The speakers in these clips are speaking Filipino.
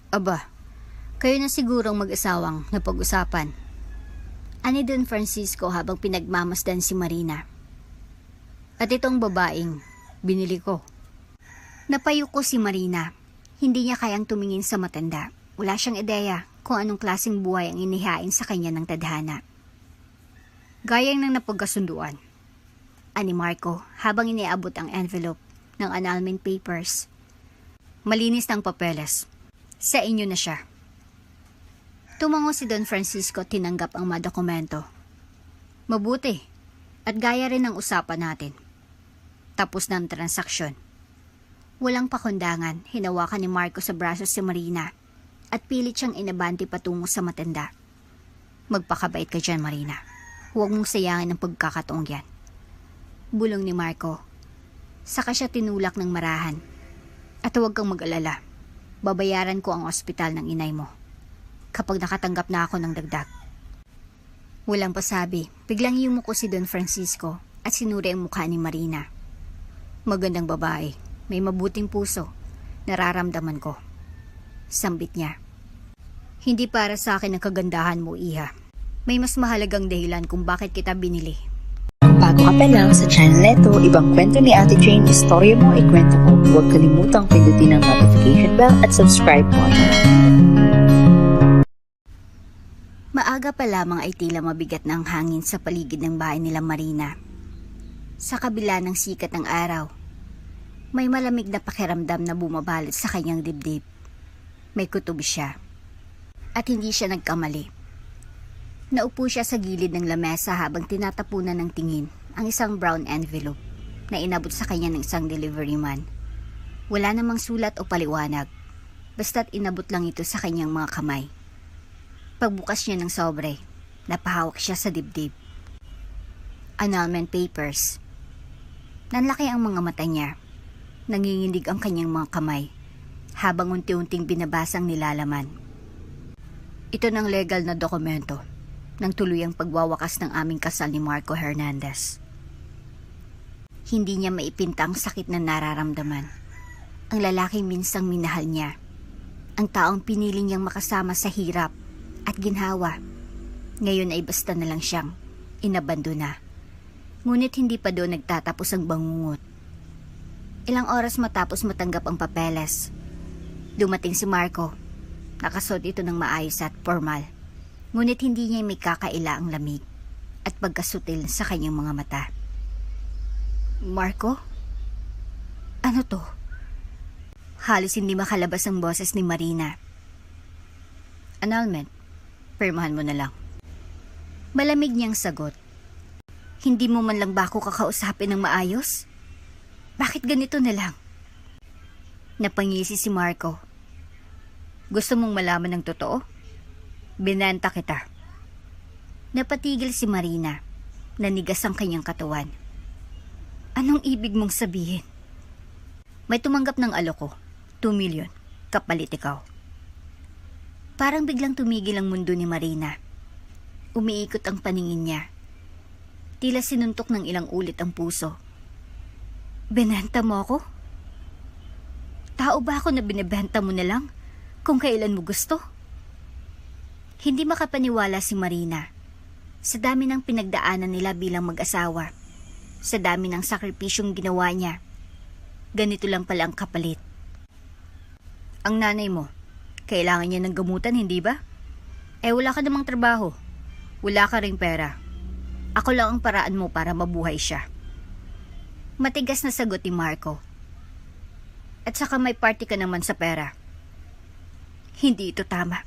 Aba, kayo na sigurong mag-asawang napag-usapan. Ani Don Francisco habang pinagmamasdan si Marina. At itong babaeng binili ko. Napayuko si Marina. Hindi niya kayang tumingin sa matanda. Wala siyang ideya kung anong klaseng buhay ang inihain sa kanya ng tadhana. Gaya ng napagkasunduan. Ani Marco habang iniabot ang envelope ng annulment papers. Malinis ng papeles. Sa inyo na siya. Tumango si Don Francisco at tinanggap ang mga dokumento. Mabuti. At gaya rin ng usapan natin. Tapos na ang transaksyon. Walang pakundangan, hinawakan ni Marco sa braso si Marina at pilit siyang inabante patungo sa matanda. Magpakabait ka dyan, Marina. Huwag mong sayangin ang pagkakataong yan. Bulong ni Marco. Saka siya tinulak ng marahan. At huwag kang mag-alala. Babayaran ko ang ospital ng inay mo kapag nakatanggap na ako ng dagdag. Walang pasabi, biglang yumuko si Don Francisco at sinuri ang mukha ni Marina. Magandang babae, may mabuting puso, nararamdaman ko. Sambit niya. Hindi para sa akin ang kagandahan mo, Iha. May mas mahalagang dahilan kung bakit kita binili. Bago ka pa lang sa channel neto, ibang kwento ni Ate Jane, istorya mo, ikwento ko. Huwag kalimutang pindutin ang notification bell at subscribe mo. Maaga pa lamang ay tila mabigat na ang hangin sa paligid ng bahay nila Marina. Sa kabila ng sikat ng araw, may malamig na pakiramdam na bumabalot sa kanyang dibdib. May kutob siya. At hindi siya nagkamali. Naupo siya sa gilid ng lamesa habang tinatapunan ng tingin ang isang brown envelope na inabot sa kanya ng isang delivery man. Wala namang sulat o paliwanag, basta't inabot lang ito sa kanyang mga kamay. Pagbukas niya ng sobre, napahawak siya sa dibdib. Annulment papers. Nanlaki ang mga mata niya. Nanginginig ang kanyang mga kamay habang unti-unting binabasang nilalaman. Ito ng legal na dokumento ng tuluyang pagwawakas ng aming kasal ni Marco Hernandez. Hindi niya maipinta ang sakit na nararamdaman. Ang lalaking minsang minahal niya. Ang taong pinili niyang makasama sa hirap at ginhawa. Ngayon ay basta na lang siyang inabandona. Ngunit hindi pa doon nagtatapos ang bangungot. Ilang oras matapos matanggap ang papeles, dumating si Marco. Nakasuot ito ng maayos at formal. Ngunit hindi niya may kakaila ang lamig at pagkasutil sa kanyang mga mata. Marco? Ano to? Halos hindi makalabas ang boses ni Marina. Annulment. Pirmahan mo na lang. Malamig niyang sagot. Hindi mo man lang ba ako kakausapin ng maayos? Bakit ganito na lang? Napangisi si Marco. Gusto mong malaman ng totoo? Binenta kita. Napatigil si Marina. Nanigas ang kanyang katawan. Anong ibig mong sabihin? May tumanggap ng alok ko. 2 million. Kapalit ikaw. Parang biglang tumigil ang mundo ni Marina. Umiikot ang paningin niya. Tila sinuntok ng ilang ulit ang puso. Binenta mo ako? Tao ba ako na binibenta mo na lang kung kailan mo gusto? Hindi makapaniwala si Marina. Sa dami ng pinagdaanan nila bilang mag-asawa, sa dami ng sakripisyong ginawa niya, ganito lang pala ang kapalit. Ang nanay mo, kailangan niya ng gamutan, hindi ba? Wala ka namang trabaho. Wala ka ring pera. Ako lang ang paraan mo para mabuhay siya. Matigas na sagot ni Marco. At saka may party ka naman sa pera. Hindi ito tama.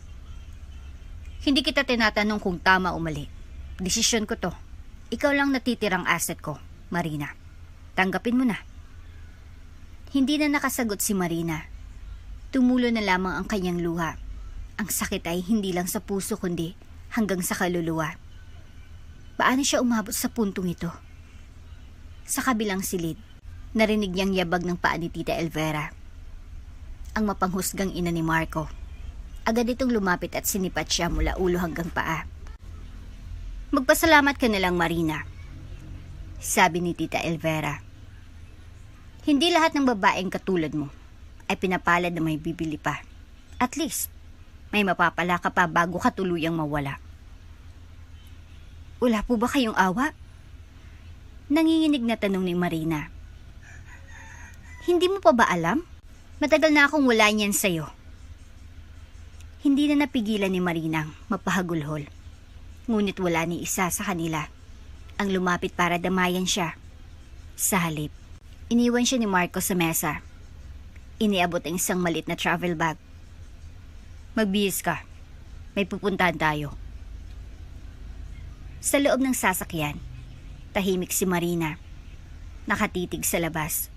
Hindi kita tinatanong kung tama o mali. Desisyon ko to. Ikaw lang natitirang asset ko, Marina. Tanggapin mo na. Hindi na nakasagot si Marina. Tumulo na lamang ang kanyang luha. Ang sakit ay hindi lang sa puso kundi hanggang sa kaluluwa. Paano siya umabot sa puntong ito? Sa kabilang silid, narinig niyang yabag ng paa ni Tita Elvera. Ang mapanghusgang ina ni Marco. Agad itong lumapit at sinipat siya mula ulo hanggang paa. Magpasalamat ka na lang, Marina, sabi ni Tita Elvera. Hindi lahat ng babaeng katulad mo ay pinapalad na may bibili pa At least, may mapapala ka pa bago ka tuluyang mawala. Wala po ba kayong awa? Nanginginig na tanong ni Marina. Hindi mo pa ba alam? Matagal na akong wala niyan sa'yo. Hindi na napigilan ni Marinang mapahagulhol. Ngunit wala ni isa sa kanila ang lumapit para damayan siya. Sa halip, iniwan siya ni Marco sa mesa. Iniabot ang isang malit na travel bag. Magbihis ka. May pupuntahan tayo. Sa loob ng sasakyan, tahimik si Marina. Nakatitig sa labas,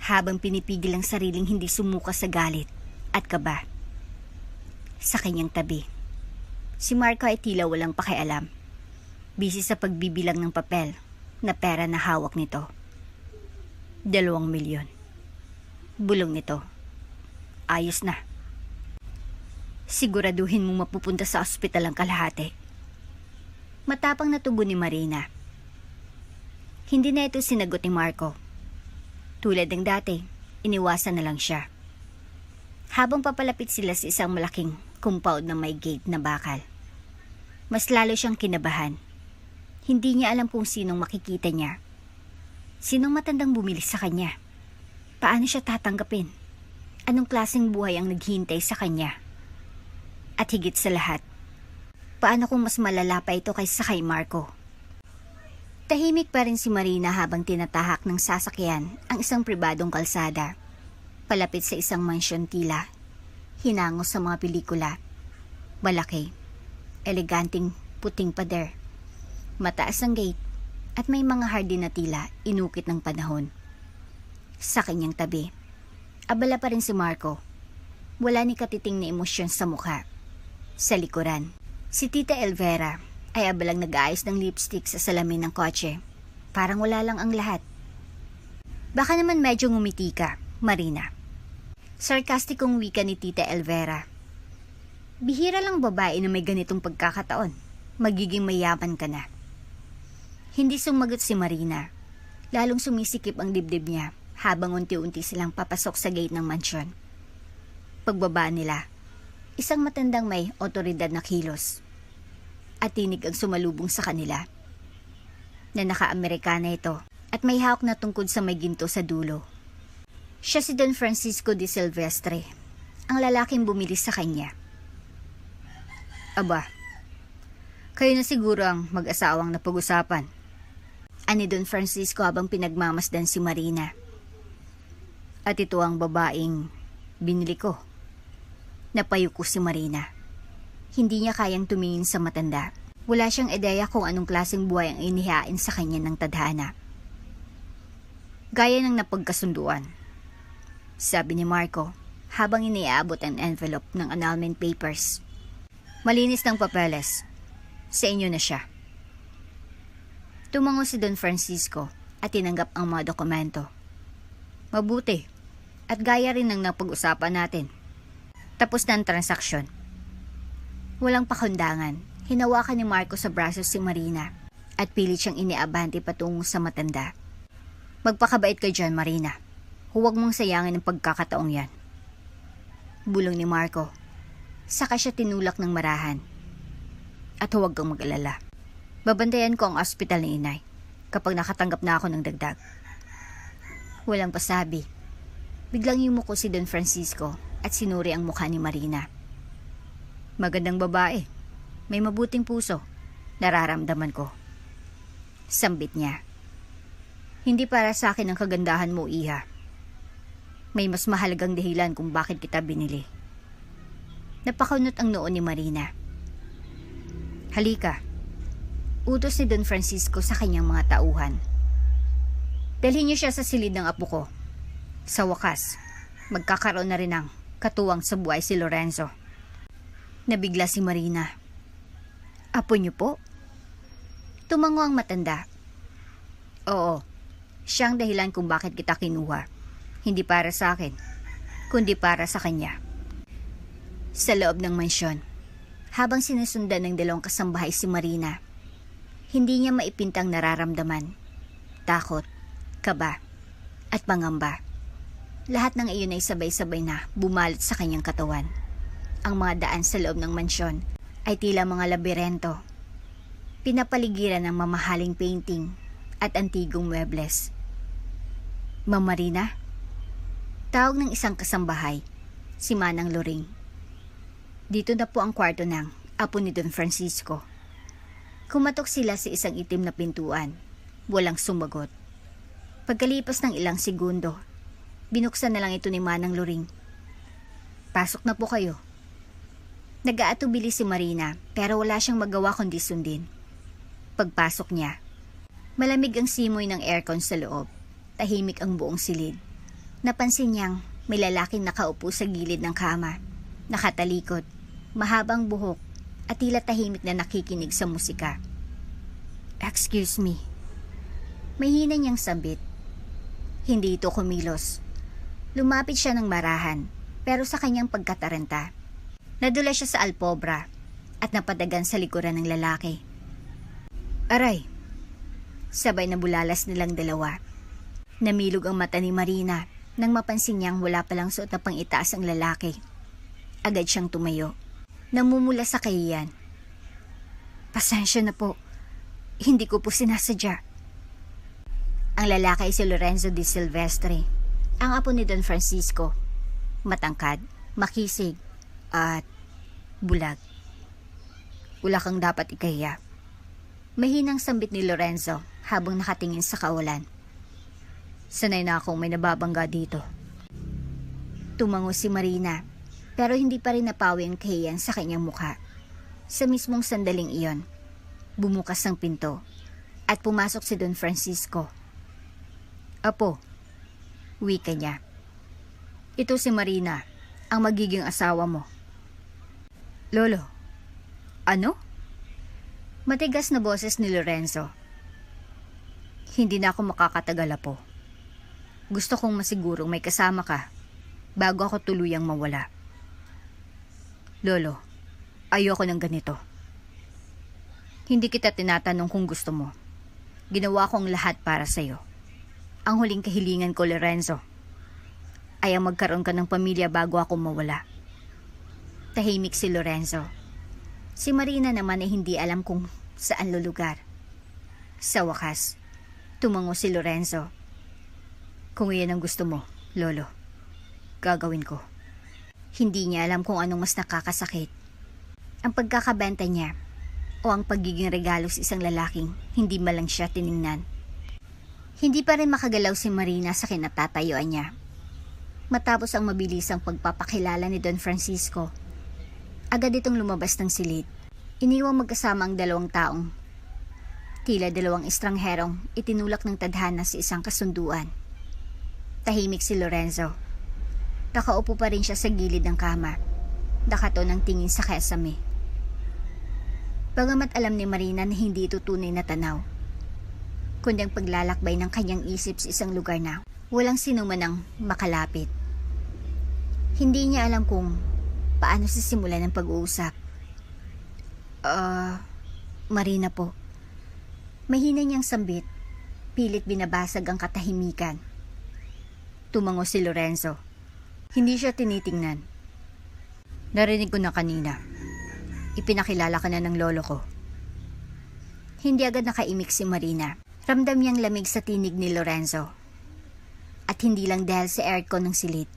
habang pinipigil ang sariling hindi sumuka sa galit at kaba. Sa kanyang tabi, si Marco ay tila walang pakialam. Busy sa pagbibilang ng papel na pera na hawak nito. 2 milyon. Bulong nito. Ayos na. Siguraduhin mong mapupunta sa ospital ang kalahati. Matapang na tubo ni Marina. Hindi na ito sinagot ni Marco. Tulad ng dati, iniwasan na lang siya. Habang papalapit sila sa isang malaking compound na may gate na bakal, mas lalo siyang kinabahan. Hindi niya alam kung sinong makikita niya. Sinong matandang bumili sa kanya? Paano siya tatanggapin? Anong klaseng buhay ang naghihintay sa kanya? At higit sa lahat, paano kung mas malala pa ito kaysa kay Marco? Tahimik pa rin si Marina habang tinatahak ng sasakyan ang isang pribadong kalsada. Palapit sa isang mansyon tila, hinango sa mga pelikula. Malaki, eleganting puting pader. Mataas ang gate at may mga hardin na tila inukit ng panahon. Sa kanyang tabi, abala pa rin si Marco. Wala ni katiting na emosyon sa mukha. Sa likuran, si Tita Elvera ay abalang nag-aayos ng lipstick sa salamin ng kotse. Parang wala lang ang lahat. Baka naman medyo ngumiti ka, Marina. Sarkastikong wika ni Tita Elvera. Bihira lang babae na may ganitong pagkakataon. Magiging mayaman ka na. Hindi sumagot si Marina. Lalong sumisikip ang dibdib niya habang unti-unti silang papasok sa gate ng mansyon. Pagbaba nila, isang matandang may otoridad na kilos at tinig ang sumalubong sa kanila. Na naka-Amerikana ito at may hawak na tungkod sa may ginto sa dulo. Siya si Don Francisco de Silvestre, ang lalaking bumili sa kanya. Aba, kayo na siguro ang mag-asawang napag-usapan. Ani Don Francisco habang pinagmamasdan si Marina. At ito ang babaeng binili ko. Napayuko si Marina. Hindi niya kayang tumingin sa matanda. Wala siyang ideya kung anong klaseng buhay ang inihain sa kanya ng tadhana. Gaya ng napagkasunduan, sabi ni Marco habang iniaabot ang envelope ng annulment papers. Malinis ng papeles. Sa inyo na siya. Tumango si Don Francisco at tinanggap ang mga dokumento. Mabuti. At gaya rin ng napag-usapan natin. Tapos na ang transaksyon. Walang pakundangan, hinawakan ni Marco sa braso si Marina at pilit siyang iniabante patungo sa matanda. Magpakabait ka dyan, Marina. Huwag mong sayangin ang pagkakataong yan. Bulong ni Marco. Saka siya tinulak ng marahan. At huwag kang mag-alala. Babantayan ko ang ospital ni inay kapag nakatanggap na ako ng dagdag. Walang pasabi. Biglang yumuko si Don Francisco at sinuri ang mukha ni Marina. Magandang babae. May mabuting puso. Nararamdaman ko. Sambit niya. Hindi para sa akin ang kagandahan mo, Iha. May mas mahalagang dahilan kung bakit kita binili. Napakunot ang noo ni Marina. Halika. Utos ni Don Francisco sa kanyang mga tauhan. Dalhin niyo siya sa silid ng apo ko. Sa wakas, magkakaroon na rin ng katuwang sa buhay si Lorenzo. Nabigla si Marina. Apo niyo po? Tumango ang matanda. Oo, siya ang dahilan kung bakit kita kinuha. Hindi para sa akin, kundi para sa kanya. Sa loob ng mansyon, habang sinusundan ng dalawang kasambahay si Marina, hindi niya maipintang nararamdaman, takot, kaba, at pangamba. Lahat ng iyon ay sabay-sabay na bumalot sa kanyang katawan. Ang mga daan sa loob ng mansyon ay tila mga labirento. Pinapaligiran ng mamahaling painting at antigong muebles. Ma'am Marina? Tawag ng isang kasambahay, si Manang Loring. Dito na po ang kwarto ng apo ni Don Francisco. Kumatok sila sa isang itim na pintuan. Walang sumagot. Pagkalipas ng ilang segundo, binuksan na lang ito ni Manang Loring. Pasok na po kayo. Nag-aatubili si Marina pero wala siyang magawa kundi sundin. Pagpasok niya, malamig ang simoy ng aircon sa loob. Tahimik ang buong silid. Napansin niyang may lalaking nakaupo sa gilid ng kama. Nakatalikod, mahabang buhok at tila tahimik na nakikinig sa musika. Excuse me. Mahina niyang sambit. Hindi ito kumilos. Lumapit siya ng marahan pero sa kanyang pagkataranta, nadula siya sa alpobra at napadagan sa likuran ng lalaki. Aray! Sabay na bulalas nilang dalawa. Namilog ang mata ni Marina nang mapansin niyang wala palang suot na pang-itaas ang lalaki. Agad siyang tumayo. Namumula sa kahiyan. Pasensya na po. Hindi ko po sinasadya. Ang lalaki ay si Lorenzo Di Silvestre, ang apo ni Don Francisco. Matangkad, makisig, at bulag. Wala kang dapat ikahiya. Mahinang sambit ni Lorenzo habang nakatingin sa kawalan. Sanay na akong may nababangga dito. Tumango si Marina, pero hindi pa rin napawi ang kahiyan sa kanyang mukha. Sa mismong sandaling iyon, bumukas ang pinto at pumasok si Don Francisco. Apo, wika niya. Ito si Marina, ang magiging asawa mo. Lolo, ano? Matigas na boses ni Lorenzo. Hindi na ako makakatagal, Apo. Gusto kong masigurong may kasama ka bago ako tuluyang mawala. Lolo, ayoko ng ganito. Hindi kita tinatanong kung gusto mo. Ginawa ko ang lahat para sa'yo. Ang huling kahilingan ko, Lorenzo, ay ang magkaroon ka ng pamilya bago ako mawala. Tahimik si Lorenzo. Si Marina naman ay hindi alam kung saan lulugar. Sa wakas, tumango si Lorenzo. Kung iyan ang gusto mo, Lolo, gagawin ko. Hindi niya alam kung anong mas nakakasakit. Ang pagkakabenta niya o ang pagiging regalo sa isang lalaking hindi malang siya tiningnan. Hindi pa rin makagalaw si Marina sa kinatatayuan niya. Matapos ang mabilisang pagpapakilala ni Don Francisco, agad itong lumabas ng silid. Iniwang magkasama ang dalawang taong tila dalawang estrangherong itinulak ng tadhana sa isang kasunduan. Tahimik si Lorenzo. Nakaupo pa rin siya sa gilid ng kama. Nakato ng tingin sa kesame. Bagamat alam ni Marina na hindi ito tunay na tanaw, kundi ang paglalakbay ng kanyang isip sa isang lugar na walang sino man ang makalapit. Hindi niya alam kung paano sisimulan ang pag-uusap. Marina po. Mahina niyang sambit, pilit binabasag ang katahimikan. Tumango si Lorenzo. Hindi siya tinitingnan. Narinig ko na kanina. Ipinakilala ka na ng lolo ko. Hindi agad nakaimik si Marina. Ramdam niyang lamig sa tinig ni Lorenzo. At hindi lang dahil sa aircon ng silid.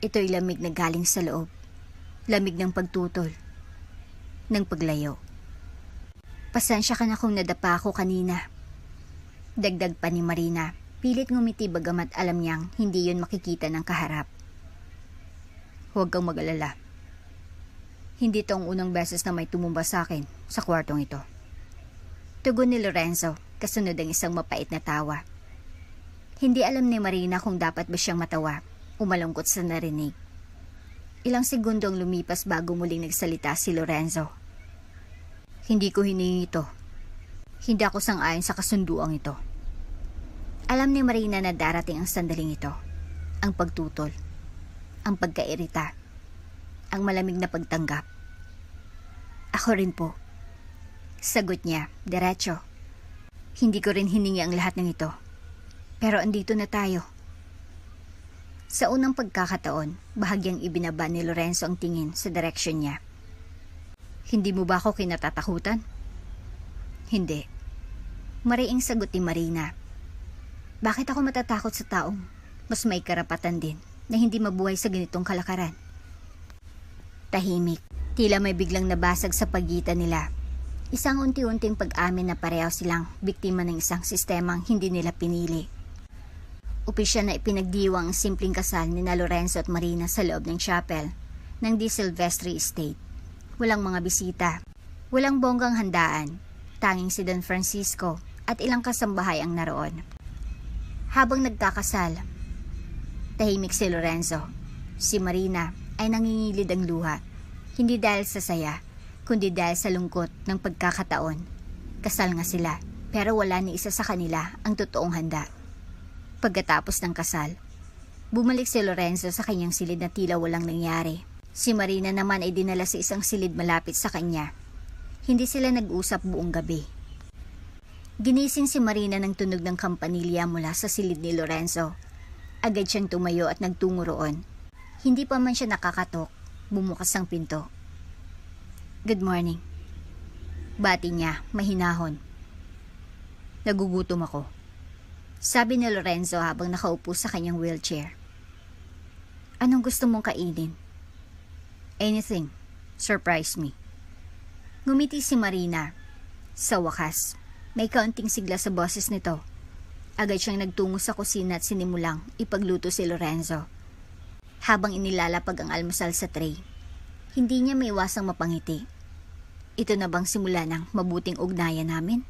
Ito'y lamig na galing sa loob. Lamig ng pagtutol. Ng paglayo. Pasensya ka na kung nadapa ako kanina. Dagdag pa ni Marina. Pilit ngumiti bagamat alam niyang hindi yun makikita ng kaharap. Huwag kang mag-alala. Hindi ito ang unang beses na may tumumba sa akin sa kwartong ito. Tugon ni Lorenzo, kasunod ang isang mapait na tawa. Hindi alam ni Marina kung dapat ba siyang matawa o malungkot sa narinig. Ilang segundong lumipas bago muling nagsalita si Lorenzo. Hindi ko hiningi ito. Hindi ako sang-ayon sa kasunduang ito. Alam ni Marina na darating ang sandaling ito. Ang pagtutol. Ang pagkairita. Ang malamig na pagtanggap. Ako rin po. Sagot niya, diretso. Hindi ko rin hiningi ang lahat ng ito. Pero andito na tayo. Sa unang pagkakataon, bahagyang ibinaba ni Lorenzo ang tingin sa direksyon niya. Hindi mo ba ako kinatatakutan? Hindi. Mariing sagot ni Marina. Bakit ako matatakot sa taong mas may karapatan din na hindi mabuhay sa ganitong kalakaran? Tahimik. Tila may biglang nabasag sa pagitan nila. Isang unti-unting pag-amin na pareho silang biktima ng isang sistemang hindi nila pinili. Opisyal na ipinagdiwang ang simpleng kasal ni na Lorenzo at Marina sa loob ng chapel ng Di Silvestre Estate. Walang mga bisita, walang bonggang handaan, tanging si Don Francisco at ilang kasambahay ang naroon. Habang nagkakasal, tahimik si Lorenzo. Si Marina ay nangingilid ang luha, hindi dahil sa saya, kundi dahil sa lungkot ng pagkakataon. Kasal nga sila, pero wala ni isa sa kanila ang totoong handa. Pagkatapos ng kasal, bumalik si Lorenzo sa kanyang silid na tila walang nangyari. Si Marina naman ay dinala sa isang silid malapit sa kanya. Hindi sila nag-usap buong gabi. Ginising si Marina ng tunog ng kampanilya mula sa silid ni Lorenzo. Agad siyang tumayo at nagtungo roon. Hindi pa man siya nakakatok, bumukas ang pinto. Good morning. Bati niya, mahinahon. Nagugutom ako. Sabi ni Lorenzo habang nakaupo sa kanyang wheelchair. Anong gusto mong kainin? Anything. Surprise me. Ngumiti si Marina. Sa wakas, may kaunting sigla sa boses nito. Agad siyang nagtungo sa kusina at sinimulang ipagluto si Lorenzo. Habang inilalapag ang almusal sa tray, hindi niya maiwasang mapangiti. Ito na bang simula ng mabuting ugnayan namin?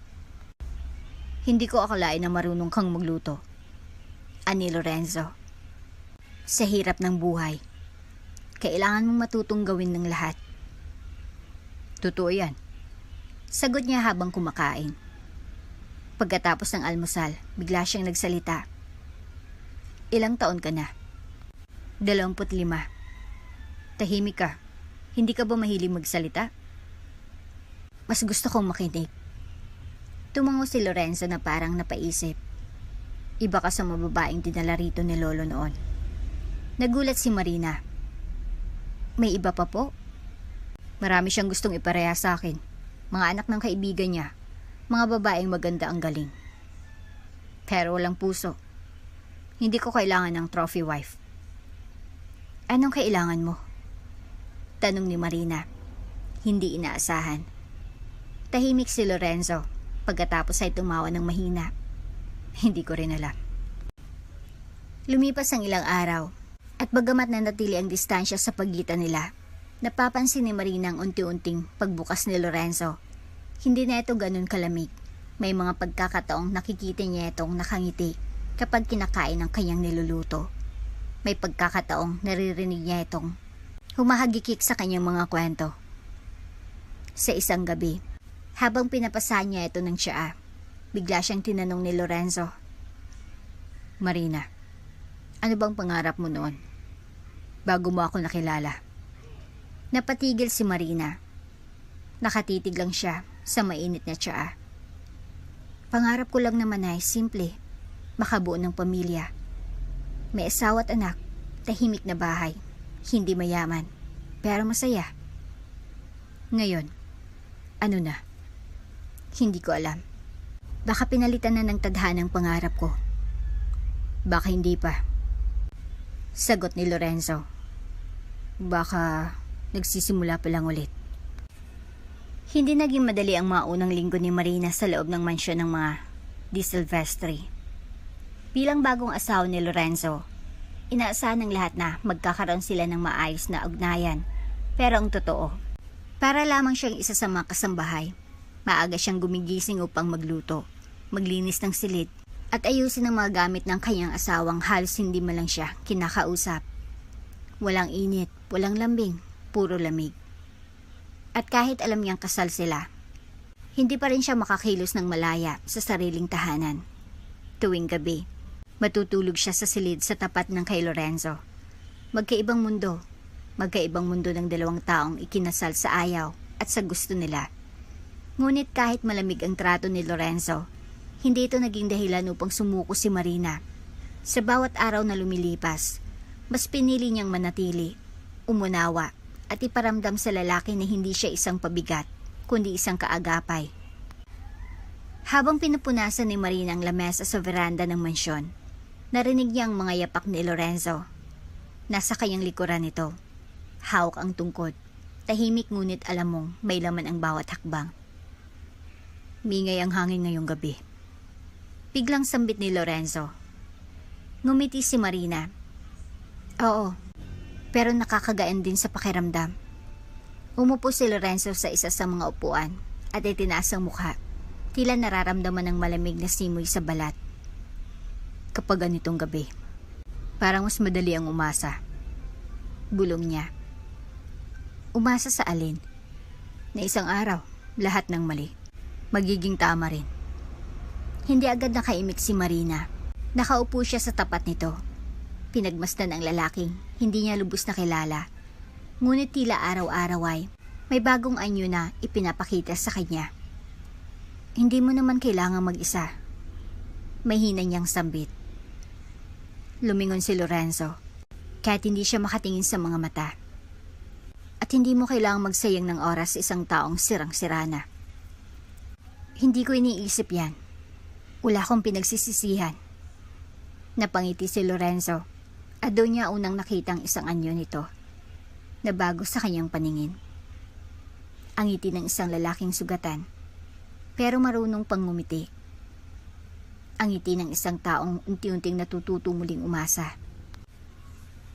Hindi ko akalain na marunong kang magluto. Ani Lorenzo. Sa hirap ng buhay, kailangan mong matutong gawin ng lahat. Totoo yan. Sagot niya habang kumakain. Pagkatapos ng almusal, bigla siyang nagsalita. Ilang taon ka na? 25. Tahimik ka. Hindi ka ba mahilig magsalita? Mas gusto kong makinig. Tumango si Lorenzo na parang napaisip. Iba ka sa mababaeng dinala rito ni Lolo noon. Nagulat si Marina. May iba pa po? Marami siyang gustong ipareha sa akin. Mga anak ng kaibigan niya. Mga babaeng maganda ang galing. Pero walang puso. Hindi ko kailangan ng trophy wife. Anong kailangan mo? Tanong ni Marina. Hindi inaasahan. Tahimik si Lorenzo. Pagkatapos ay tumawa ng mahina. Hindi ko rin alam. Lumipas ang ilang araw. At bagamat nanatili ang distansya sa pagitan nila, napapansin ni Marina ang unti-unting pagbukas ni Lorenzo. Hindi na ito ganun kalamig. May mga pagkakataong nakikita niya itong nakangiti kapag kinakain ang kanyang niluluto. May pagkakataong naririnig niya itong humahagikik sa kanyang mga kwento. Sa isang gabi, habang pinapasahan niya ito ng tsaa, bigla siyang tinanong ni Lorenzo. Marina, ano bang pangarap mo noon? Bago mo ako nakilala. Napatigil si Marina. Nakatitig lang siya sa mainit na tsaa. Pangarap ko lang naman ay simple, makabuo ng pamilya. May asawa at anak, tahimik na bahay, hindi mayaman, pero masaya. Ngayon, ano na? Hindi ko alam. Baka pinalitan na ng tadhanang pangarap ko. Baka hindi pa. Sagot ni Lorenzo. Baka nagsisimula pa lang ulit. Hindi naging madali ang mga unang linggo ni Marina sa loob ng mansyon ng mga Di Silvestre. Bilang bagong asawa ni Lorenzo, inaasahan ng lahat na magkakaroon sila ng maayos na ugnayan. Pero ang totoo, para lamang siyang isa sa mga kasambahay, maaga siyang gumigising upang magluto, maglinis ng silid, at ayusin ang mga gamit ng kanyang asawang halos hindi man lang siya kinakausap. Walang init, walang lambing, puro lamig. At kahit alam niyang kasal sila, hindi pa rin siya makakilos ng malaya sa sariling tahanan. Tuwing gabi, matutulog siya sa silid sa tapat ng kay Lorenzo. Magkaibang mundo ng dalawang taong ikinasal sa ayaw at sa gusto nila. Ngunit kahit malamig ang trato ni Lorenzo, hindi ito naging dahilan upang sumuko si Marina. Sa bawat araw na lumilipas, Mas pinili niyang manatili, umunawa, at iparamdam sa lalaki na hindi siya isang pabigat, kundi isang kaagapay. Habang pinupunasan ni Marina ang lamesa sa veranda ng mansyon, narinig niya ang mga yapak ni Lorenzo. Nasa kanyang likuran ito. Hawak ang tungkod. Tahimik ngunit alam mong may laman ang bawat hakbang. Mingay ang hangin ngayong gabi. Biglang sambit ni Lorenzo. Ngumiti si Marina. Oo, pero nakakagaan din sa pakiramdam. Umupo si Lorenzo sa isa sa mga upuan at itinaas ang mukha. Tila nararamdaman ng malamig na simoy sa balat. Kapag ganitong gabi, parang mas madali ang umasa. Bulong niya. Umasa sa alin? Na isang araw, lahat ng mali magiging tama rin. Hindi agad nakaimik si Marina. Nakaupo siya sa tapat nito. Pinagmasdan ang lalaking hindi niya lubos na kilala. Ngunit tila araw-araw ay may bagong anyo na ipinapakita sa kanya. Hindi mo naman kailangang mag-isa. May hina niyang sambit. Lumingon si Lorenzo, kahit hindi siya makatingin sa mga mata. At hindi mo kailangang magsayang ng oras sa isang taong sirang-sira na. Hindi ko iniisip yan. Wala akong pinagsisisihan. Napangiti si Lorenzo at doon niya unang nakitang isang anyo nito na bago sa kanyang paningin. Ang ngiti ng isang lalaking sugatan pero marunong pang ngumiti. Ang ngiti ng isang taong unti-unting natututo muling umasa.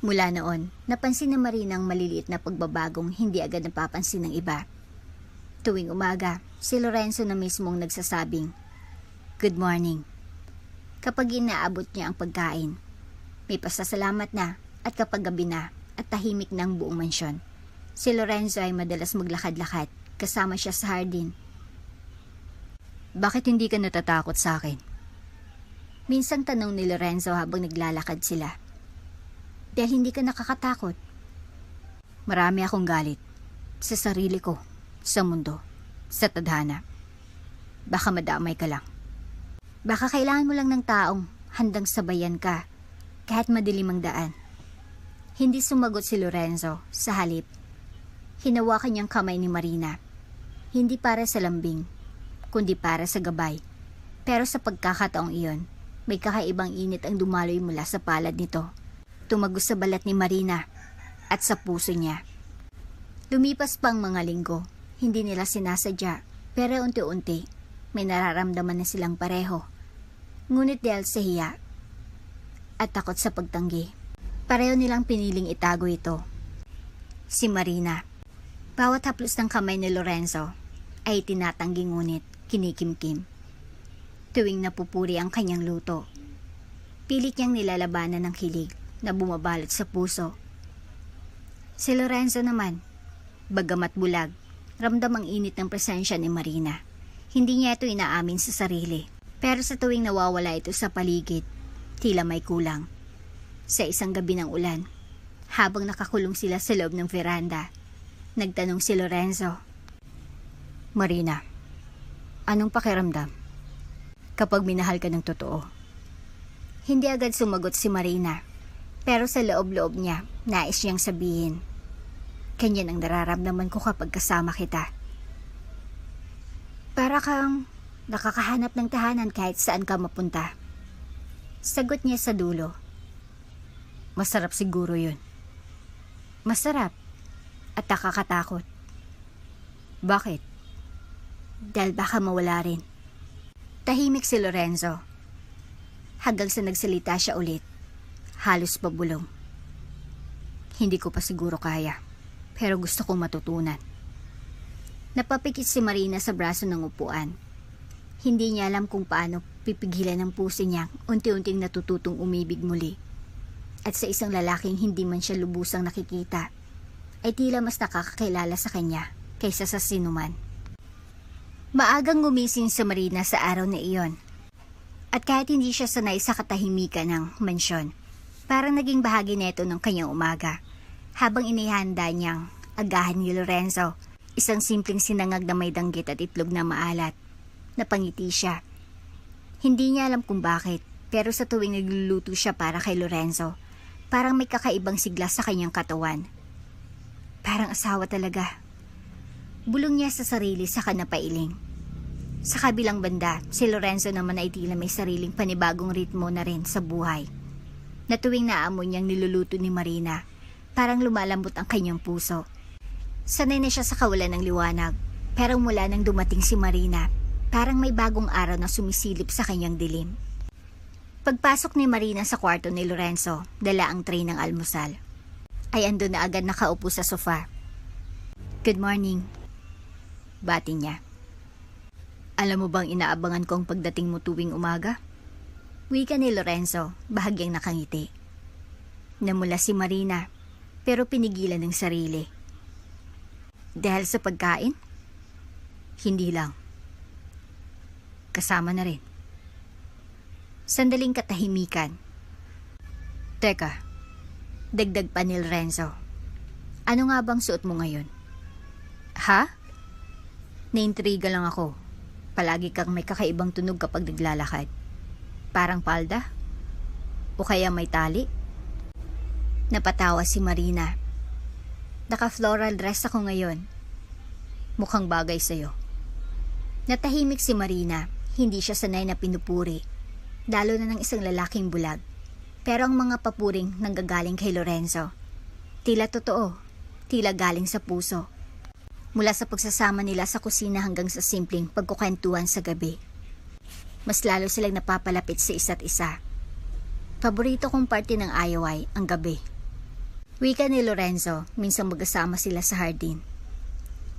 Mula noon, napansin ni Marina ang maliliit na pagbabagong hindi agad napapansin ng iba. Tuwing umaga, si Lorenzo na mismong nagsasabing, "Good morning." Kapag inaabot niya ang pagkain, may pasasalamat na at kapag gabi na at tahimik na ang buong mansyon, si Lorenzo ay madalas maglakad-lakad kasama siya sa hardin. Bakit hindi ka natatakot sa akin? Minsang tanong ni Lorenzo habang naglalakad sila. Dahil hindi ka nakakatakot. Marami akong galit. Sa sarili ko, sa mundo, sa tadhana. Baka madamay ka lang. Baka kailangan mo lang ng taong handang sabayan ka kahit madilim ang daan. Hindi sumagot si Lorenzo. Sa halip, hinawakan niyang kamay ni Marina. Hindi para sa lambing, kundi para sa gabay. Pero sa pagkakataong iyon, may kakaibang init ang dumaloy mula sa palad nito. Tumagos sa balat ni Marina at sa puso niya. Lumipas pang mga linggo, hindi nila sinasadya, pero unti-unti, may nararamdaman na silang pareho. Ngunit dahil sa hiya at takot sa pagtanggi, pareho nilang piniling itago ito. Si Marina, bawat haplos ng kamay ni Lorenzo ay tinatanggi ngunit kinikimkim. Tuwing napupuri ang kanyang luto, pilit niyang nilalabanan ng kilig na bumabalot sa puso. Si Lorenzo naman, bagamat bulag, ramdam ang init ng presensya ni Marina. Hindi niya ito inaamin sa sarili, pero sa tuwing nawawala ito sa paligid, tila may kulang. Sa isang gabi ng ulan, habang nakakulong sila sa loob ng veranda, nagtanong si Lorenzo, "Marina, anong pakiramdam kapag minahal ka ng totoo?" Hindi agad sumagot si Marina, pero sa loob-loob niya, nais niyang sabihin, "Ganyan ang nararamdaman ko kapag kasama kita." Para kang nakakahanap ng tahanan kahit saan ka mapunta. Sagot niya sa dulo. Masarap siguro yun. Masarap at nakakatakot. Bakit? Dahil baka mawala rin. Tahimik si Lorenzo. Hanggang sa nagsalita siya ulit. Halos pabulong. Hindi ko pa siguro kaya, pero gusto kong matutunan. Napapikit si Marina sa braso ng upuan. Hindi niya alam kung paano pipigilan ang puso niyang unti-unting natututong umibig muli. At sa isang lalaking hindi man siya lubusang nakikita, ay tila mas nakakakilala sa kanya kaysa sa sinuman. Maagang gumising si Marina sa araw na iyon. At kahit hindi siya sanay sa katahimikan ng mansyon, parang naging bahagi nito ng kanyang umaga. Habang inihanda niyang agahan ni Lorenzo, isang simpleng sinangag na may danggit at itlog na maalat. Napangiti siya. Hindi niya alam kung bakit, pero sa tuwing nagluluto siya para kay Lorenzo, Parang may kakaibang sigla sa kanyang katawan. Parang asawa talaga. Bulong niya sa sarili sa kanapailing. Sa kabilang banda, si Lorenzo naman ay tila may sariling panibagong ritmo na rin sa buhay. Na tuwing naamon niyang niluluto ni Marina, parang lumalambot ang kanyang puso. Sanay na siya sa kawalan ng liwanag, pero mula nang dumating si Marina, parang may bagong araw na sumisilip sa kanyang dilim. Pagpasok ni Marina sa kwarto ni Lorenzo, dala ang tray ng almusal. Ay ando na agad nakaupo sa sofa. "Good morning," bati niya. "Alam mo bang inaabangan ko ang pagdating mo tuwing umaga?" Wika ni Lorenzo, bahagyang nakangiti. Namula si Marina, pero pinigilan ng sarili. "Dahil sa pagkain?" "Hindi lang. Kasama na rin." Sandaling katahimikan. "Teka," dagdag pa ni Lorenzo. "Ano nga bang suot mo ngayon?" "Ha?" "Naintriga lang ako. Palagi kang may kakaibang tunog kapag naglalakad. Parang palda? O kaya may tali?" Napatawa si Marina. "Naka-floral dress ako ngayon. Mukhang bagay sa'yo." Natahimik si Marina. Hindi siya sanay na pinupuri, lalo na ng isang lalaking bulag. Pero ang mga papuring nanggagaling kay Lorenzo, tila totoo, tila galing sa puso. Mula sa pagsasama nila sa kusina hanggang sa simpleng pagkukwentuhan sa gabi. Mas lalo silang napapalapit sa isa't isa. "Paborito kong parte ng ayaw ay ang gabi." Wika ni Lorenzo, minsan magkasama sila sa hardin.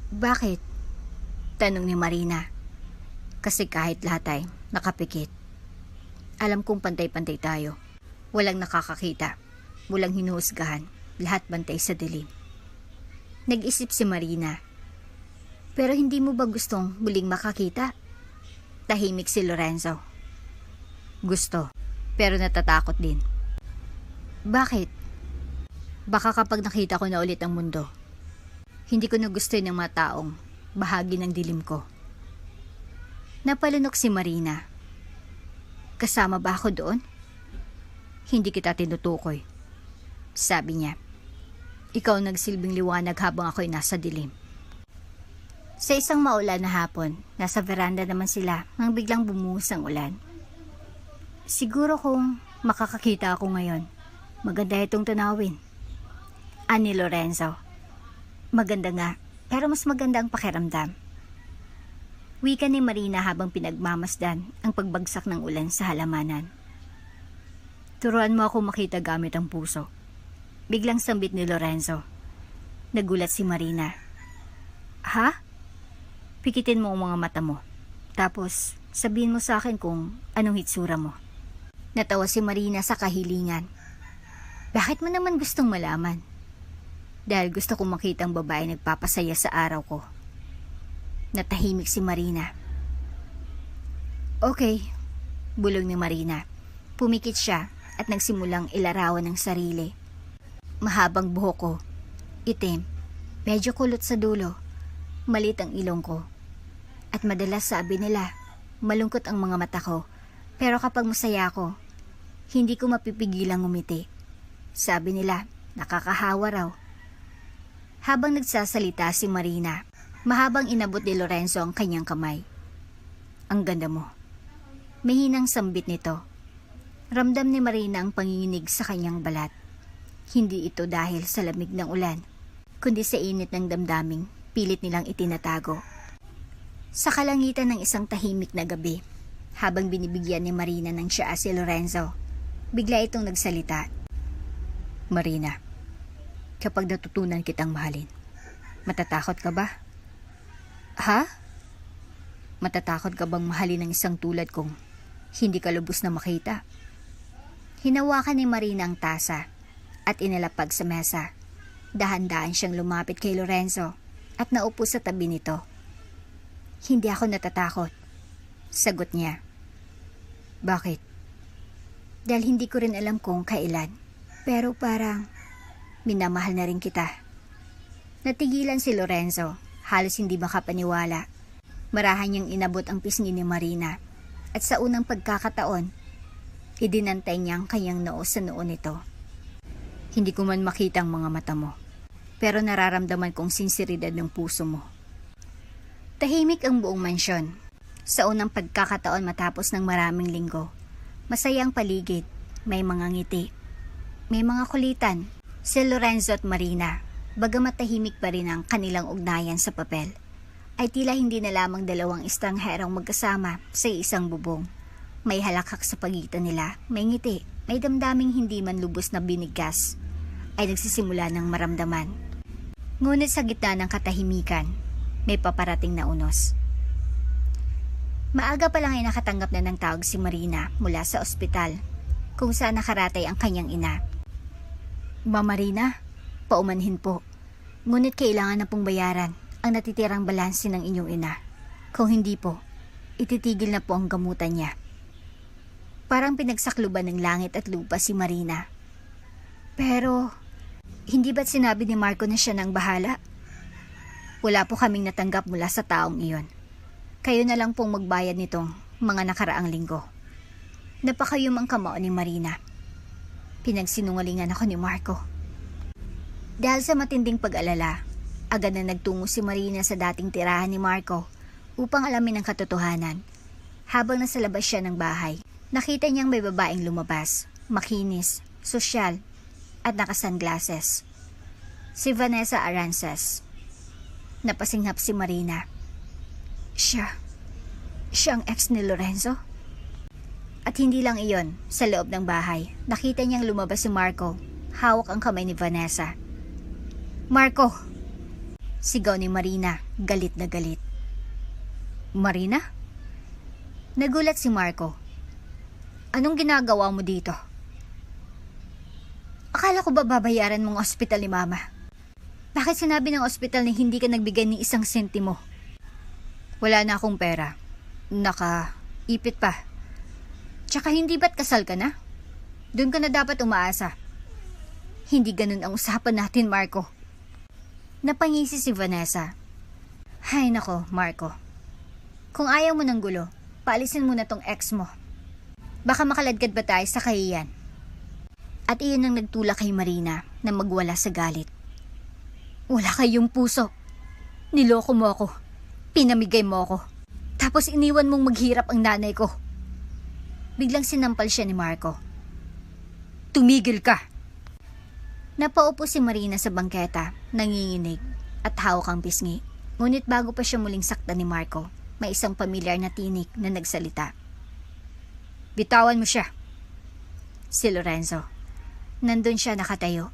"Bakit?" tanong ni Marina. "Kasi kahit lahat ay nakapikit. Alam kong pantay-pantay tayo. Walang nakakakita, walang hinuhusgahan, lahat bantay sa dilim." Nag-isip si Marina. "Pero hindi mo ba gustong muling makakita?" Tahimik si Lorenzo. "Gusto, pero natatakot din." "Bakit?" "Baka kapag nakita ko na ulit ang mundo, hindi ko na gusto ng mga taong bahagi ng dilim ko." Napalunok si Marina. "Kasama ba ako doon?" "Hindi kita tinutukoy," sabi niya. "Ikaw nagsilbing liwanag habang ako'y nasa dilim." Sa isang maulan na hapon, nasa veranda naman sila nang biglang bumuhos ang ulan. "Siguro kung makakakita ako ngayon, maganda itong tanawin," ani Lorenzo. "Maganda nga, pero mas maganda ang pakiramdam." Wika ni Marina habang pinagmamasdan ang pagbagsak ng ulan sa halamanan. "Turuan mo ako makita gamit ang puso," biglang sambit ni Lorenzo. Nagulat si Marina. "Ha? Pikitin mo ang mga mata mo. Tapos, sabihin mo sa akin kung anong hitsura mo." Natawa si Marina sa kahilingan. "Bakit mo naman gustong malaman?" "Dahil gusto kong makita ang babae nagpapasaya sa araw ko." Natahimik si Marina. "Okay," bulong ni Marina. Pumikit siya at nagsimulang ilarawan ng sarili. "Mahabang buhok ko, itim, medyo kulot sa dulo, malit ang ilong ko. At madalas sabi nila, malungkot ang mga mata ko, pero kapag masaya ako, hindi ko mapipigilang ngumiti. Sabi nila, nakakahawa raw." Habang nagsasalita si Marina, mahabang inabot ni Lorenzo ang kanyang kamay. "Ang ganda mo." Mahinang sambit nito. Ramdam ni Marina ang panginginig sa kanyang balat. Hindi ito dahil sa lamig ng ulan, kundi sa init ng damdaming pilit nilang itinatago. Sa kalangitan ng isang tahimik na gabi, habang binibigyan ni Marina ng tsaa si Lorenzo, bigla itong nagsalita. "Marina, kapag natutunan kitang mahalin, matatakot ka ba?" "Ha? Matatakot ka bang mahalin ng isang tulad kong hindi ka lubos na makita?" Hinawakan ni Marina ang tasa at inalapag sa mesa. Dahan-dahan siyang lumapit kay Lorenzo at naupo sa tabi nito. "Hindi ako natatakot," sagot niya. "Bakit?" "Dahil hindi ko rin alam kung kailan, pero parang minamahal na rin kita." Natigilan si Lorenzo, halos hindi makapaniwala. Marahan niyang inabot ang pisngi ni Marina at sa unang pagkakataon, idinantay niya ang kanyang noo sa noo nito. Hindi ko man makita ang mga mata mo, pero nararamdaman kong sinseridad ng puso mo. Tahimik ang buong mansyon. Sa unang pagkakataon matapos ng maraming linggo, masayang paligid, may mga ngiti, may mga kulitan. Si Lorenzo at Marina, bagamat tahimik pa rin ang kanilang ugnayan sa papel, ay tila hindi na lamang dalawang estrangherong magkasama sa isang bubong. May halakhak sa pagitan nila, may ngiti, may damdaming hindi man lubos na binigkas, ay nagsisimula ng maramdaman. Ngunit sa gitna ng katahimikan, may paparating na unos. Maaga pa lang ay nakatanggap na ng tawag si Marina mula sa ospital, kung saan nakaratay ang kanyang ina. Mama Marina, paumanhin po. Ngunit kailangan na pong bayaran ang natitirang balanse ng inyong ina. Kung hindi po, ititigil na po ang gamutan niya. Parang pinagsakluban ng langit at lupa si Marina. Pero, hindi ba't sinabi ni Marco na siya nang bahala? Wala po kaming natanggap mula sa taong iyon. Kayo na lang pong magbayad nitong mga nakaraang linggo. Napakayum ang kamao ni Marina. Pinagsinungalingan ako ni Marco. Dahil sa matinding pag-alala, agad na nagtungo si Marina sa dating tirahan ni Marco upang alamin ang katotohanan. Habang nasa labas siya ng bahay, nakita niyang may babaeng lumabas, makinis, sosyal, at naka-sunglasses. Si Vanessa Arances. Napasinghap si Marina. Siya ang ex ni Lorenzo? At hindi lang iyon, sa loob ng bahay, nakita niyang lumabas si Marco, hawak ang kamay ni Vanessa. Marco! Sigaw ni Marina, galit na galit. Marina? Nagulat si Marco. Anong ginagawa mo dito? Akala ko ba babayaran mong ospital ni Mama? Bakit sinabi ng ospital na hindi ka nagbigay ni isang sentimo? Wala na akong pera. Nakaipit pa. Tsaka hindi ba't kasal ka na? Doon ka na dapat umaasa. Hindi ganun ang usapan natin, Marco. Napangisi si Vanessa. Hay nako, Marco. Kung ayaw mo ng gulo, paalisin mo na tong ex mo. Baka makaladkad ba tayo sa kahiyan? At iyon ang nagtulak kay Marina na magwala sa galit. Wala kayong puso. Niloko mo ako. Pinamigay mo ako. Tapos iniwan mong maghirap ang nanay ko. Biglang sinampal siya ni Marco. Tumigil ka! Napaupo si Marina sa bangketa, nanginginig at hawak ang pisngi. Ngunit bago pa siya muling saktan ni Marco, may isang pamilyar na tinik na nagsalita. Bitawan mo siya. Si Lorenzo. Nandun siya nakatayo.